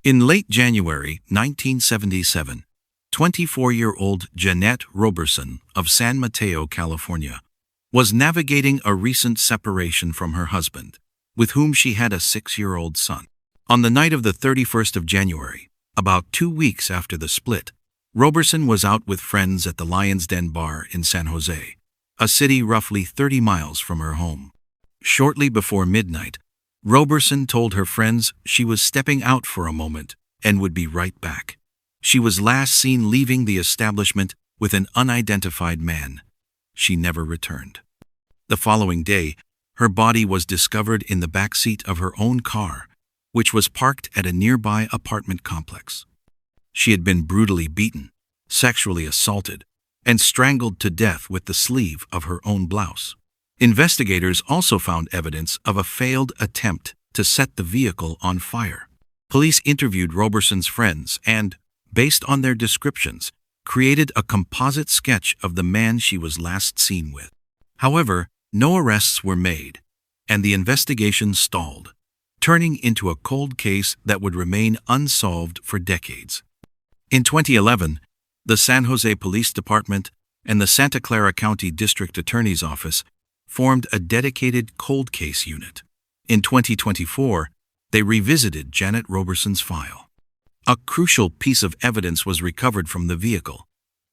In late January 1977, 24-year-old Janette Roberson of San Mateo, California, was navigating a recent separation from her husband, with whom she had a 6-year-old son. On the night of the 31st of January, about 2 weeks after the split, Roberson was out with friends at the Lion's Den bar in San Jose, a city roughly 30 miles from her home. Shortly before midnight, Roberson told her friends she was stepping out for a moment and would be right back. She was last seen leaving the establishment with an unidentified man. She never returned. The following day, her body was discovered in the backseat of her own car, which was parked at a nearby apartment complex. She had been brutally beaten, sexually assaulted, and strangled to death with the sleeve of her own blouse. Investigators also found evidence of a failed attempt to set the vehicle on fire. Police interviewed Roberson's friends and, based on their descriptions, created a composite sketch of the man she was last seen with. However, no arrests were made, and the investigation stalled, turning into a cold case that would remain unsolved for decades. In 2011, the San Jose Police Department and the Santa Clara County District Attorney's Office formed a dedicated cold case unit. In 2024, they revisited Janette Roberson's file. A crucial piece of evidence was recovered from the vehicle,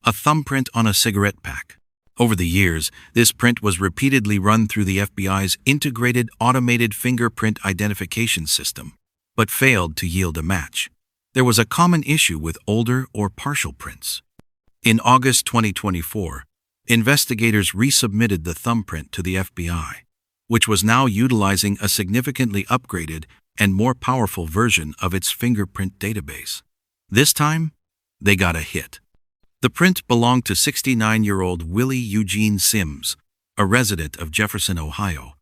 a thumbprint on a cigarette pack. Over the years, this print was repeatedly run through the FBI's integrated automated fingerprint identification system, but failed to yield a match. There was a common issue with older or partial prints. In August 2024, investigators resubmitted the thumbprint to the FBI, which was now utilizing a significantly upgraded and more powerful version of its fingerprint database. This time, they got a hit. The print belonged to 69-year-old Willie Eugene Sims, a resident of Jefferson, Ohio.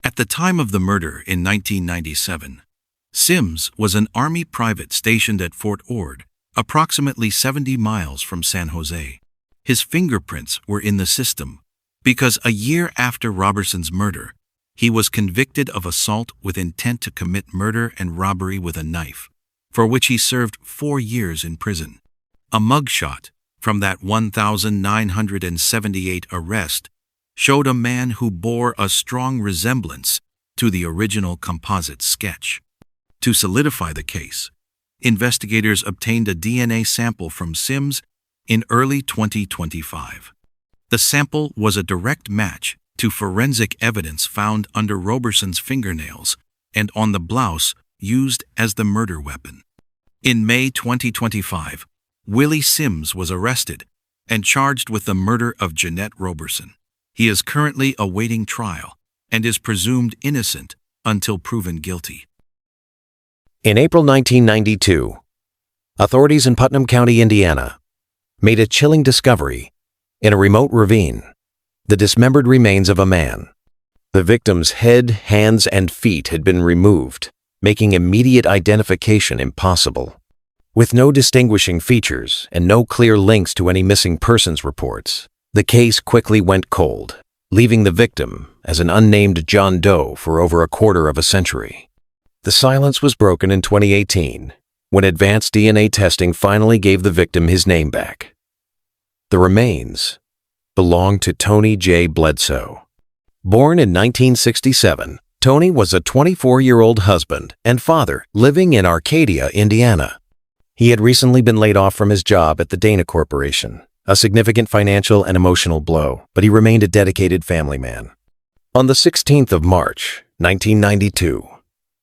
At the time of the murder in 1997, Sims was an Army private stationed at Fort Ord, approximately 70 miles from San Jose. His fingerprints were in the system because a year after Roberson's murder, he was convicted of assault with intent to commit murder and robbery with a knife, for which he served 4 years in prison. A mugshot from that 1978 arrest showed a man who bore a strong resemblance to the original composite sketch. To solidify the case, investigators obtained a DNA sample from Sims in early 2025. The sample was a direct match to forensic evidence found under Roberson's fingernails and on the blouse used as the murder weapon. In May 2025, Willie Sims was arrested and charged with the murder of Janette Roberson. He is currently awaiting trial and is presumed innocent until proven guilty. In April 1992, authorities in Putnam County, Indiana, made a chilling discovery in a remote ravine: the dismembered remains of a man. The victim's head, hands, and feet had been removed, making immediate identification impossible. With no distinguishing features and no clear links to any missing persons reports, the case quickly went cold, leaving the victim as an unnamed John Doe for over a quarter of a century. The silence was broken in 2018, when advanced DNA testing finally gave the victim his name back. The remains belonged to Tony J. Bledsoe. Born in 1967, Tony was a 24-year-old husband and father living in Arcadia, Indiana. He had recently been laid off from his job at the Dana Corporation, a significant financial and emotional blow, but he remained a dedicated family man. On the 16th of March, 1992,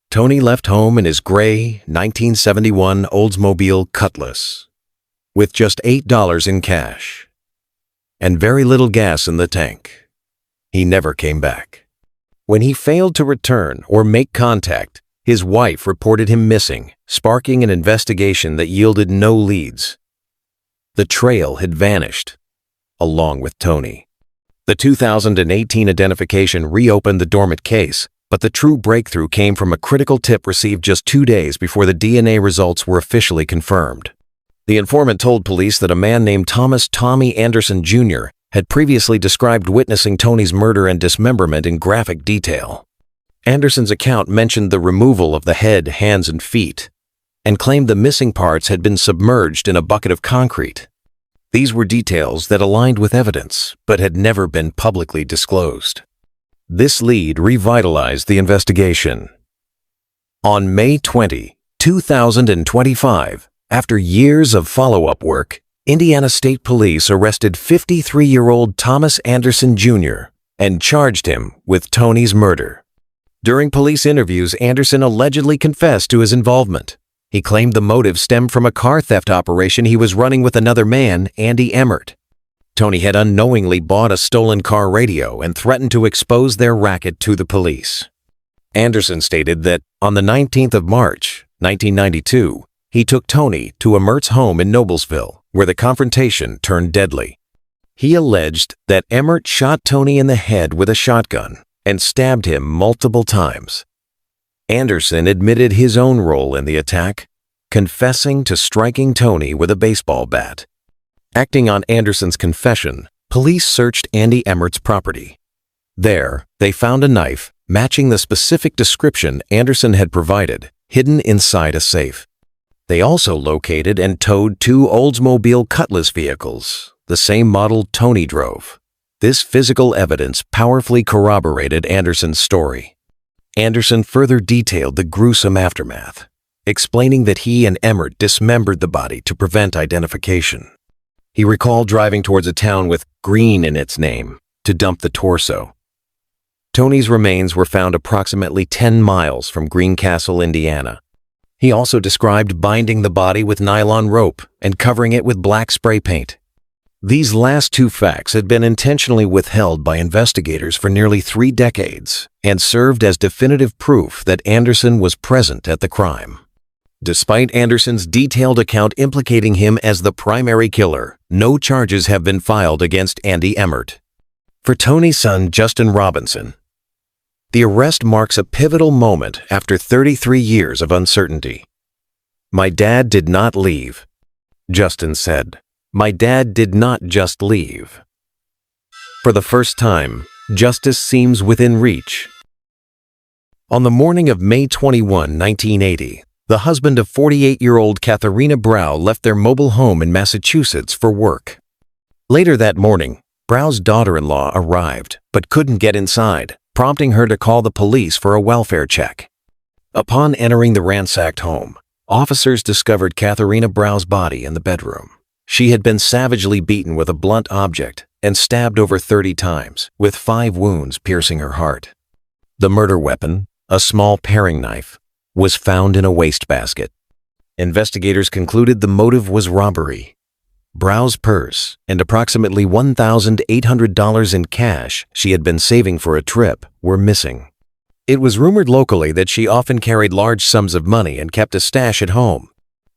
Tony left home in his gray 1971 Oldsmobile Cutlass with just $8 in cash and very little gas in the tank. He never came back. When he failed to return or make contact, his wife reported him missing, sparking an investigation that yielded no leads. The trail had vanished, along with Tony. The 2018 identification reopened the dormant case, but the true breakthrough came from a critical tip received just 2 days before the DNA results were officially confirmed. The informant told police that a man named Thomas Tommy Anderson Jr. had previously described witnessing Tony's murder and dismemberment in graphic detail. Anderson's account mentioned the removal of the head, hands, and feet, and claimed the missing parts had been submerged in a bucket of concrete. These were details that aligned with evidence, but had never been publicly disclosed. This lead revitalized the investigation. On May 20, 2025, after years of follow-up work, Indiana State Police arrested 53-year-old Thomas Anderson Jr. and charged him with Tony's murder. During police interviews, Anderson allegedly confessed to his involvement. He claimed the motive stemmed from a car theft operation he was running with another man, Andy Emmert. Tony had unknowingly bought a stolen car radio and threatened to expose their racket to the police. Anderson stated that on the 19th of March, 1992, he took Tony to Emmert's home in Noblesville, where the confrontation turned deadly. He alleged that Emmert shot Tony in the head with a shotgun and stabbed him multiple times. Anderson admitted his own role in the attack, confessing to striking Tony with a baseball bat. Acting on Anderson's confession, police searched Andy Emmert's property. There, they found a knife matching the specific description Anderson had provided, hidden inside a safe. They also located and towed two Oldsmobile Cutlass vehicles, the same model Tony drove. This physical evidence powerfully corroborated Anderson's story. Anderson further detailed the gruesome aftermath, explaining that he and Emmert dismembered the body to prevent identification. He recalled driving towards a town with Green in its name to dump the torso. Tony's remains were found approximately 10 miles from Greencastle, Indiana. He also described binding the body with nylon rope and covering it with black spray paint. These last two facts had been intentionally withheld by investigators for nearly 3 decades and served as definitive proof that Anderson was present at the crime. Despite Anderson's detailed account implicating him as the primary killer, no charges have been filed against Andy Emmert. For Tony's son, Justin Robinson, the arrest marks a pivotal moment after 33 years of uncertainty. "My dad did not leave," Justin said. "My dad did not just leave." For the first time, justice seems within reach. On the morning of May 21, 1980, the husband of 48-year-old Katharina Brow left their mobile home in Massachusetts for work. Later that morning, Brow's daughter-in-law arrived, but couldn't get inside, prompting her to call the police for a welfare check. Upon entering the ransacked home, officers discovered Katharina Brow's body in the bedroom. She had been savagely beaten with a blunt object and stabbed over 30 times, with 5 wounds piercing her heart. The murder weapon, a small paring knife, was found in a wastebasket. Investigators concluded the motive was robbery. Brow's purse and approximately $1,800 in cash she had been saving for a trip were missing. It was rumored locally that she often carried large sums of money and kept a stash at home.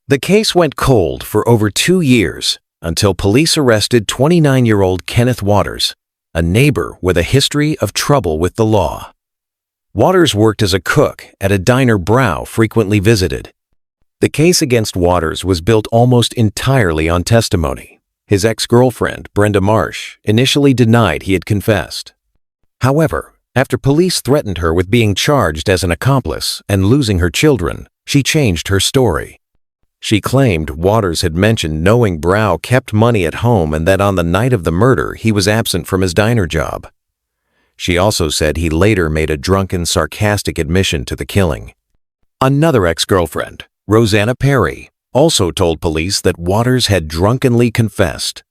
The case went cold for over 2 years until police arrested 29-year-old Kenneth Waters, a neighbor with a history of trouble with the law. Waters worked as a cook at a diner Brow frequently visited. The case against Waters was built almost entirely on testimony. His ex-girlfriend, Brenda Marsh, initially denied he had confessed. However, after police threatened her with being charged as an accomplice and losing her children, she changed her story. She claimed Waters had mentioned knowing Brow kept money at home and that on the night of the murder he was absent from his diner job. She also said he later made a drunken, sarcastic admission to the killing. Another ex-girlfriend, Rosanna Perry, also told police that Waters had drunkenly confessed.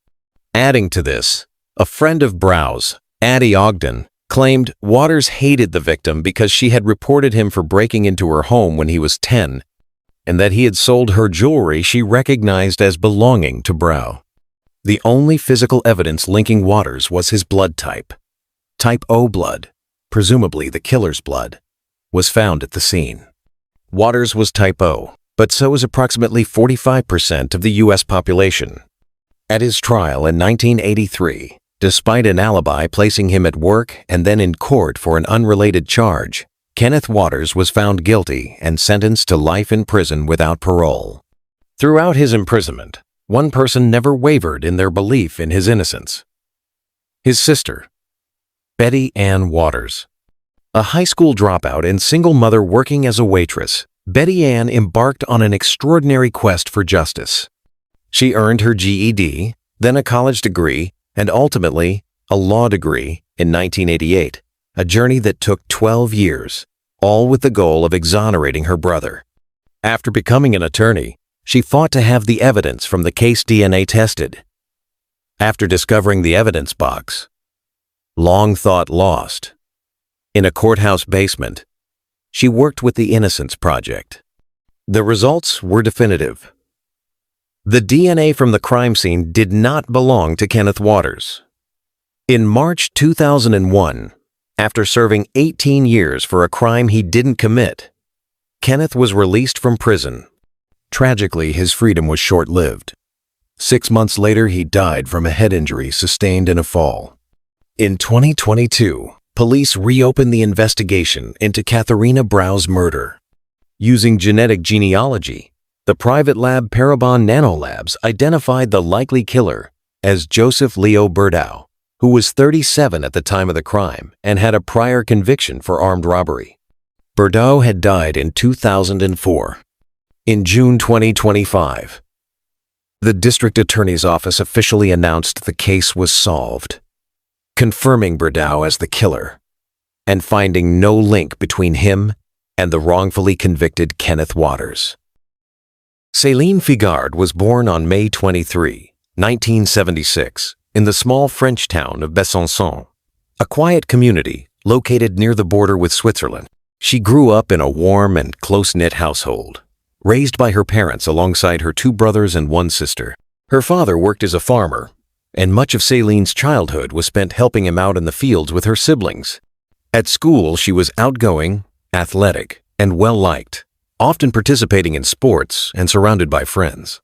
Adding to this, a friend of Brow's, Addie Ogden, claimed Waters hated the victim because she had reported him for breaking into her home when he was 10, and that he had sold her jewelry she recognized as belonging to Brow. The only physical evidence linking Waters was his blood type. Type O blood, presumably the killer's blood, was found at the scene. Waters was type O, but so is approximately 45% of the U.S. population. At his trial in 1983, despite an alibi placing him at work and then in court for an unrelated charge, Kenneth Waters was found guilty and sentenced to life in prison without parole. Throughout his imprisonment, one person never wavered in their belief in his innocence. His sister, Betty Ann Waters. A high school dropout and single mother working as a waitress, Betty Ann embarked on an extraordinary quest for justice. She earned her GED, then a college degree, and ultimately a law degree in 1988, a journey that took 12 years, all with the goal of exonerating her brother. After becoming an attorney, she fought to have the evidence from the case DNA tested. After discovering the evidence box, long thought lost, in a courthouse basement, she worked with the Innocence Project. The results were definitive. The DNA from the crime scene did not belong to Kenneth Waters. In March 2001, after serving 18 years for a crime he didn't commit, Kenneth was released from prison. Tragically, his freedom was short-lived. 6 months later, he died from a head injury sustained in a fall. In 2022, police reopened the investigation into Katharina Brau's murder. Using genetic genealogy, the private lab Parabon Nanolabs identified the likely killer as Joseph Leo Berdow, who was 37 at the time of the crime and had a prior conviction for armed robbery. Berdow had died in 2004. In June 2025, the district attorney's office officially announced the case was solved, confirming Berdow as the killer and finding no link between him and the wrongfully convicted Kenneth Waters. Selene Figard was born on May 23, 1976, in the small French town of Besançon, a quiet community located near the border with Switzerland. She grew up in a warm and close-knit household, raised by her parents alongside her 2 brothers and 1 sister. Her father worked as a farmer, and much of Selene's childhood was spent helping him out in the fields with her siblings. At school, she was outgoing, athletic, and well-liked, often participating in sports and surrounded by friends.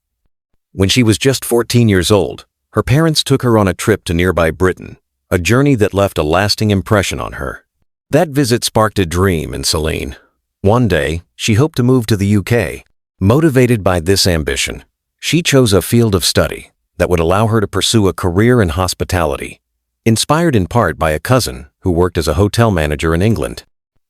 When she was just 14 years old, her parents took her on a trip to nearby Britain, a journey that left a lasting impression on her. That visit sparked a dream in Selene. One day, she hoped to move to the UK. Motivated by this ambition, she chose a field of study that would allow her to pursue a career in hospitality, inspired in part by a cousin who worked as a hotel manager in England.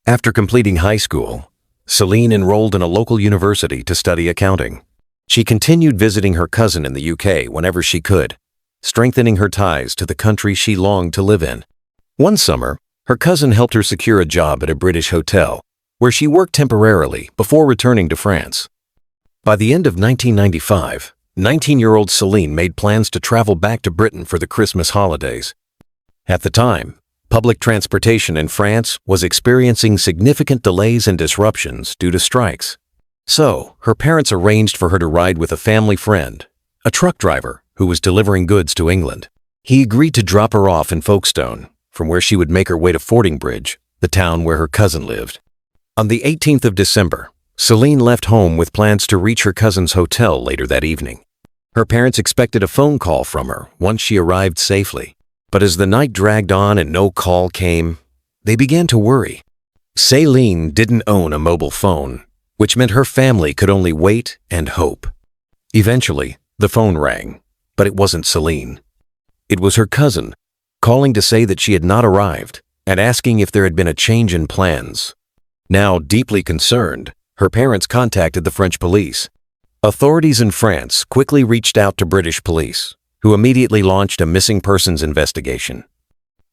After completing high school, Selene enrolled in a local university to study accounting. She continued visiting her cousin in the UK whenever she could, strengthening her ties to the country she longed to live in. One summer, her cousin helped her secure a job at a British hotel, where she worked temporarily before returning to France. By the end of 1995, 19-year-old Selene made plans to travel back to Britain for the Christmas holidays. At the time, public transportation in France was experiencing significant delays and disruptions due to strikes. So, her parents arranged for her to ride with a family friend, a truck driver who was delivering goods to England. He agreed to drop her off in Folkestone, from where she would make her way to Fordingbridge, the town where her cousin lived. On the 18th of December, Selene left home with plans to reach her cousin's hotel later that evening. Her parents expected a phone call from her once she arrived safely. But as the night dragged on and no call came, they began to worry. Selene didn't own a mobile phone, which meant her family could only wait and hope. Eventually, the phone rang, but it wasn't Selene. It was her cousin, calling to say that she had not arrived and asking if there had been a change in plans. Now deeply concerned, her parents contacted the French police. Authorities in France quickly reached out to British police, who immediately launched a missing persons investigation.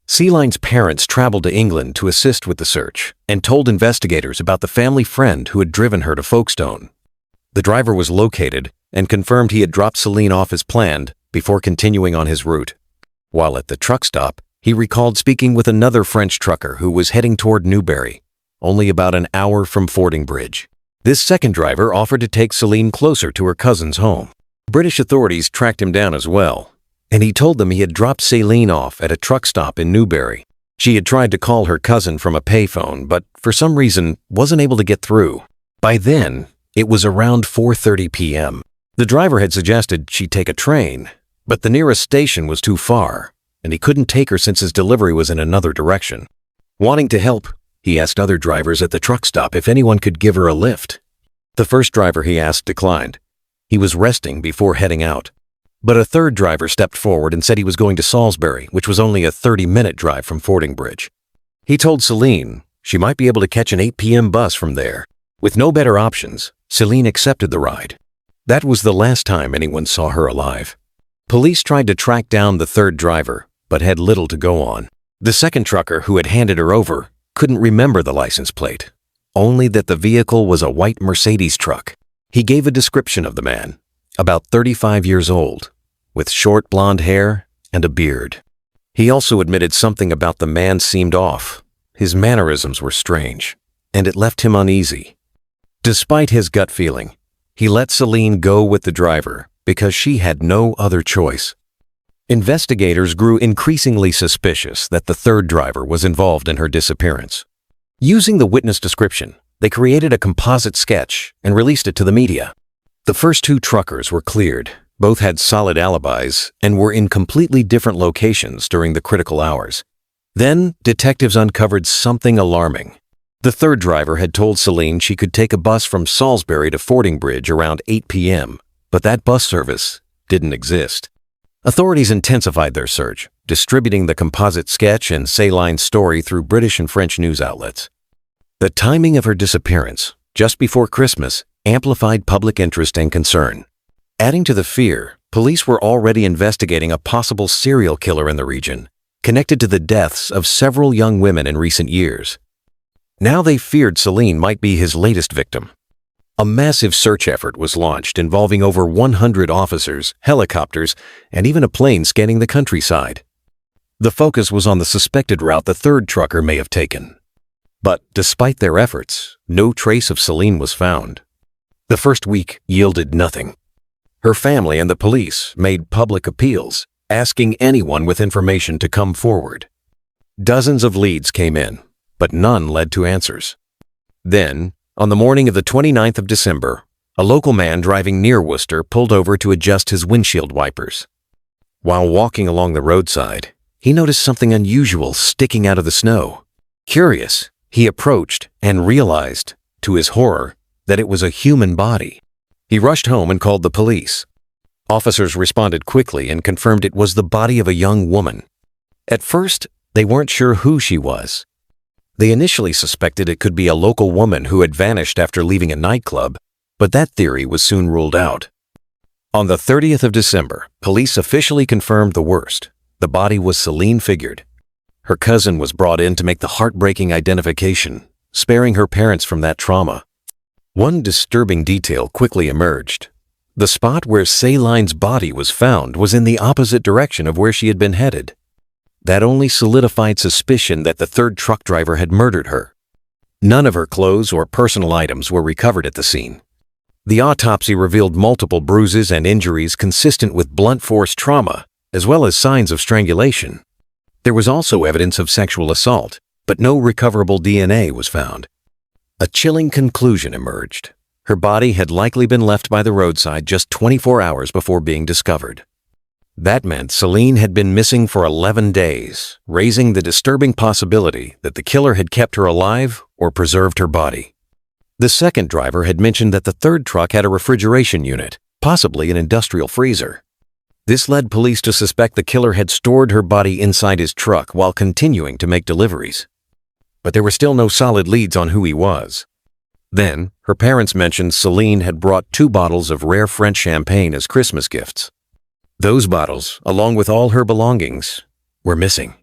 Seline's parents traveled to England to assist with the search and told investigators about the family friend who had driven her to Folkestone. The driver was located and confirmed he had dropped Selene off as planned before continuing on his route. While at the truck stop, he recalled speaking with another French trucker who was heading toward Newbury, only about an hour from Fordingbridge. This second driver offered to take Selene closer to her cousin's home. British authorities tracked him down as well, and he told them he had dropped Selene off at a truck stop in Newbury. She had tried to call her cousin from a payphone, but for some reason wasn't able to get through. By then, it was around 4:30 p.m. The driver had suggested she take a train, but the nearest station was too far, and he couldn't take her since his delivery was in another direction. Wanting to help, he asked other drivers at the truck stop if anyone could give her a lift. The first driver he asked declined. He was resting before heading out. But a third driver stepped forward and said he was going to Salisbury, which was only a 30-minute drive from Fordingbridge. He told Selene she might be able to catch an 8 p.m. bus from there. With no better options, Selene accepted the ride. That was the last time anyone saw her alive. Police tried to track down the third driver, but had little to go on. The second trucker who had handed her over couldn't remember the license plate, only that the vehicle was a white Mercedes truck. He gave a description of the man, about 35 years old, with short blonde hair and a beard. He also admitted something about the man seemed off. His mannerisms were strange, and it left him uneasy. Despite his gut feeling, he let Selene go with the driver because she had no other choice. Investigators grew increasingly suspicious that the third driver was involved in her disappearance. Using the witness description, they created a composite sketch and released it to the media. The first two truckers were cleared. Both had solid alibis and were in completely different locations during the critical hours. Then, detectives uncovered something alarming. The third driver had told Selene she could take a bus from Salisbury to Fordingbridge around 8 p.m., but that bus service didn't exist. Authorities intensified their search, distributing the composite sketch and Celine's story through British and French news outlets. The timing of her disappearance, just before Christmas, amplified public interest and concern. Adding to the fear, police were already investigating a possible serial killer in the region, connected to the deaths of several young women in recent years. Now they feared Selene might be his latest victim. A massive search effort was launched involving over 100 officers, helicopters, and even a plane scanning the countryside. The focus was on the suspected route the third trucker may have taken. But despite their efforts, no trace of Selene was found. The first week yielded nothing. Her family and the police made public appeals, asking anyone with information to come forward. Dozens of leads came in, but none led to answers. Then, on the morning of the 29th of December, a local man driving near Worcester pulled over to adjust his windshield wipers. While walking along the roadside, he noticed something unusual sticking out of the snow. Curious, he approached and realized, to his horror, that it was a human body. He rushed home and called the police. Officers responded quickly and confirmed it was the body of a young woman. At first, they weren't sure who she was. They initially suspected it could be a local woman who had vanished after leaving a nightclub, but that theory was soon ruled out. On the 30th of December, police officially confirmed the worst. The body was Selene Figard. Her cousin was brought in to make the heartbreaking identification, sparing her parents from that trauma. One disturbing detail quickly emerged. The spot where Celine's body was found was in the opposite direction of where she had been headed. That only solidified suspicion that the third truck driver had murdered her. None of her clothes or personal items were recovered at the scene. The autopsy revealed multiple bruises and injuries consistent with blunt force trauma, as well as signs of strangulation. There was also evidence of sexual assault, but no recoverable DNA was found. A chilling conclusion emerged. Her body had likely been left by the roadside just 24 hours before being discovered. That meant Selene had been missing for 11 days, raising the disturbing possibility that the killer had kept her alive or preserved her body. The second driver had mentioned that the third truck had a refrigeration unit, possibly an industrial freezer. This led police to suspect the killer had stored her body inside his truck while continuing to make deliveries. But there were still no solid leads on who he was. Then, her parents mentioned Selene had brought 2 bottles of rare French champagne as Christmas gifts. Those bottles, along with all her belongings, were missing.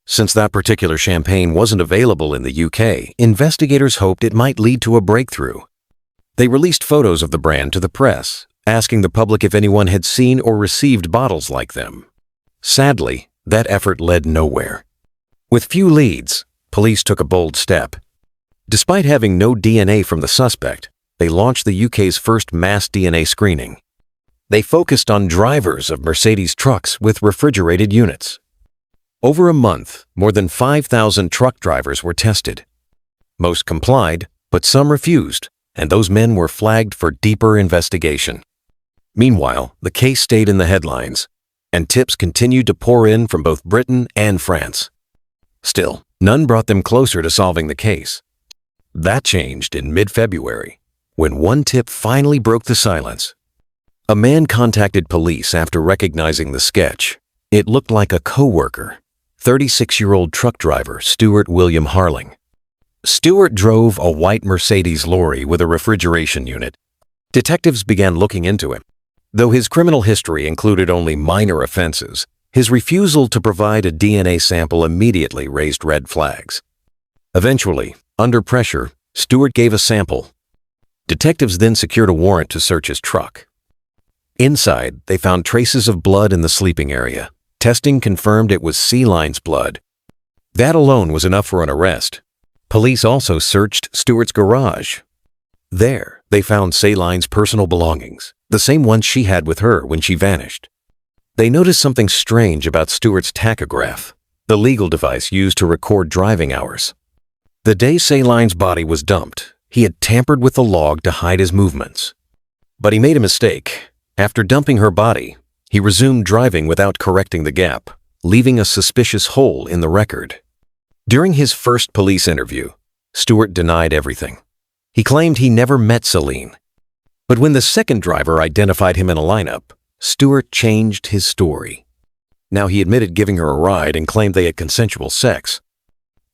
Since that particular champagne wasn't available in the UK, investigators hoped it might lead to a breakthrough. They released photos of the brand to the press, asking the public if anyone had seen or received bottles like them. Sadly, that effort led nowhere. With few leads, police took a bold step. Despite having no DNA from the suspect, they launched the UK's first mass DNA screening. They focused on drivers of Mercedes trucks with refrigerated units. Over a month, more than 5,000 truck drivers were tested. Most complied, but some refused, and those men were flagged for deeper investigation. Meanwhile, the case stayed in the headlines, and tips continued to pour in from both Britain and France. Still, none brought them closer to solving the case. That changed in mid-February, when one tip finally broke the silence. A man contacted police after recognizing the sketch. It looked like a co-worker, 36-year-old truck driver Stuart William Harling. Stuart drove a white Mercedes lorry with a refrigeration unit. Detectives began looking into him. Though his criminal history included only minor offenses, his refusal to provide a DNA sample immediately raised red flags. Eventually, under pressure, Stuart gave a sample. Detectives then secured a warrant to search his truck. Inside, they found traces of blood in the sleeping area. Testing confirmed it was Selene's blood. That alone was enough for an arrest. Police also searched Stuart's garage. There, they found Selene's personal belongings, the same ones she had with her when she vanished. They noticed something strange about Stuart's tachograph, the legal device used to record driving hours. The day Selene's body was dumped, he had tampered with the log to hide his movements. But he made a mistake. After dumping her body, he resumed driving without correcting the gap, leaving a suspicious hole in the record. During his first police interview, Stuart denied everything. He claimed he never met Selene. But when the second driver identified him in a lineup, Stuart changed his story. Now he admitted giving her a ride and claimed they had consensual sex.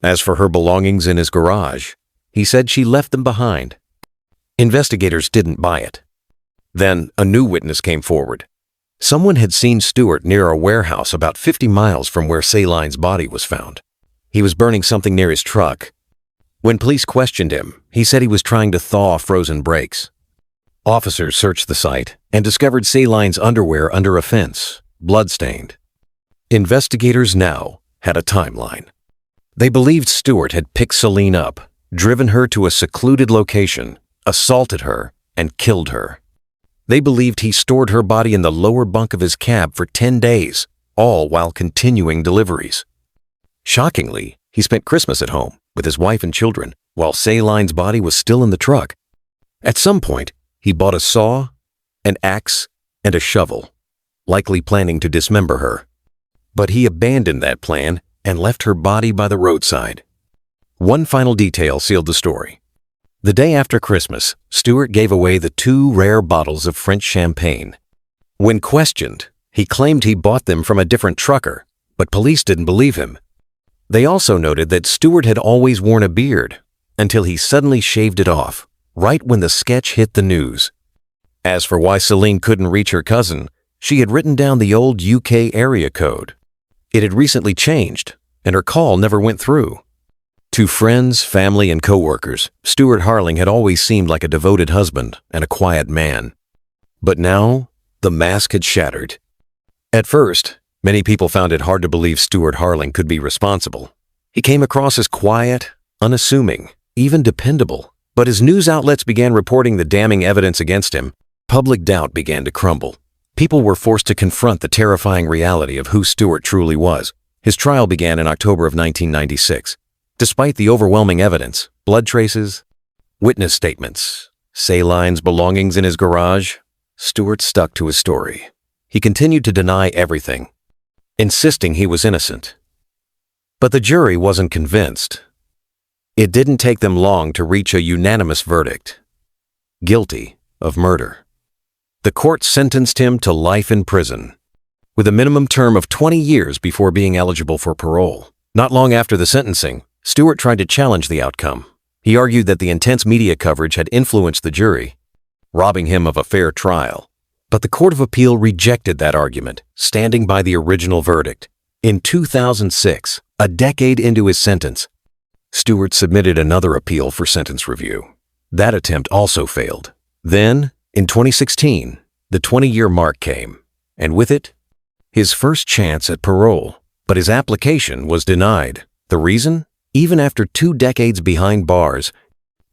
As for her belongings in his garage, he said she left them behind. Investigators didn't buy it. Then a new witness came forward. Someone had seen Stuart near a warehouse about 50 miles from where Selene's body was found. He was burning something near his truck. When police questioned him, he said he was trying to thaw frozen brakes. Officers searched the site and discovered Selene's underwear under a fence, blood-stained. Investigators now had a timeline. They believed Stuart had picked Selene up, driven her to a secluded location, assaulted her, and killed her. They believed he stored her body in the lower bunk of his cab for 10 days, all while continuing deliveries. Shockingly, he spent Christmas at home with his wife and children, while Selene's body was still in the truck. At some point, he bought a saw, an axe, and a shovel, likely planning to dismember her. But he abandoned that plan and left her body by the roadside. One final detail sealed the story. The day after Christmas, Stuart gave away the 2 rare bottles of French champagne. When questioned, he claimed he bought them from a different trucker, but police didn't believe him. They also noted that Stuart had always worn a beard, until he suddenly shaved it off, right when the sketch hit the news. As for why Selene couldn't reach her cousin, she had written down the old UK area code. It had recently changed, and her call never went through. To friends, family, and co-workers, Stuart Harling had always seemed like a devoted husband and a quiet man. But now, the mask had shattered. At first, many people found it hard to believe Stuart Harling could be responsible. He came across as quiet, unassuming, even dependable. But as news outlets began reporting the damning evidence against him, public doubt began to crumble. People were forced to confront the terrifying reality of who Stuart truly was. His trial began in October of 1996. Despite the overwhelming evidence, blood traces, witness statements, Selene's belongings in his garage, Stuart stuck to his story. He continued to deny everything, insisting he was innocent. But the jury wasn't convinced. It didn't take them long to reach a unanimous verdict: guilty of murder. The court sentenced him to life in prison, with a minimum term of 20 years before being eligible for parole. Not long after the sentencing, Stuart tried to challenge the outcome. He argued that the intense media coverage had influenced the jury, robbing him of a fair trial. But the Court of Appeal rejected that argument, standing by the original verdict. In 2006, a decade into his sentence, Stuart submitted another appeal for sentence review. That attempt also failed. Then, in 2016, the 20-year mark came, and with it, his first chance at parole. But his application was denied. The reason? Even after 2 decades behind bars,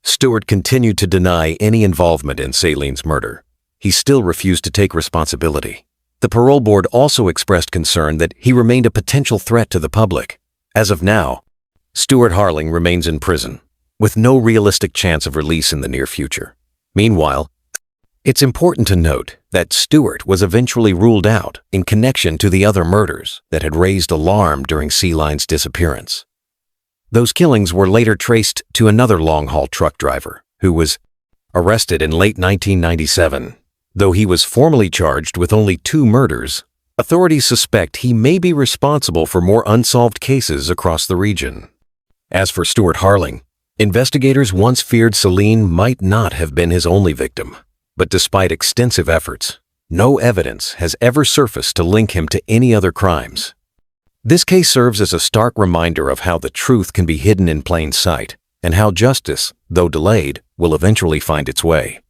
Stuart continued to deny any involvement in Selene's murder. He still refused to take responsibility. The parole board also expressed concern that he remained a potential threat to the public. As of now, Stuart Harling remains in prison, with no realistic chance of release in the near future. Meanwhile, it's important to note that Stuart was eventually ruled out in connection to the other murders that had raised alarm during Selene's disappearance. Those killings were later traced to another long-haul truck driver who was arrested in late 1997. Though he was formally charged with only 2 murders, authorities suspect he may be responsible for more unsolved cases across the region. As for Stuart Harling, Investigators once feared Selene might not have been his only victim, but despite extensive efforts, no evidence has ever surfaced to link him to any other crimes. This case serves as a stark reminder of how the truth can be hidden in plain sight, and how justice, though delayed, will eventually find its way.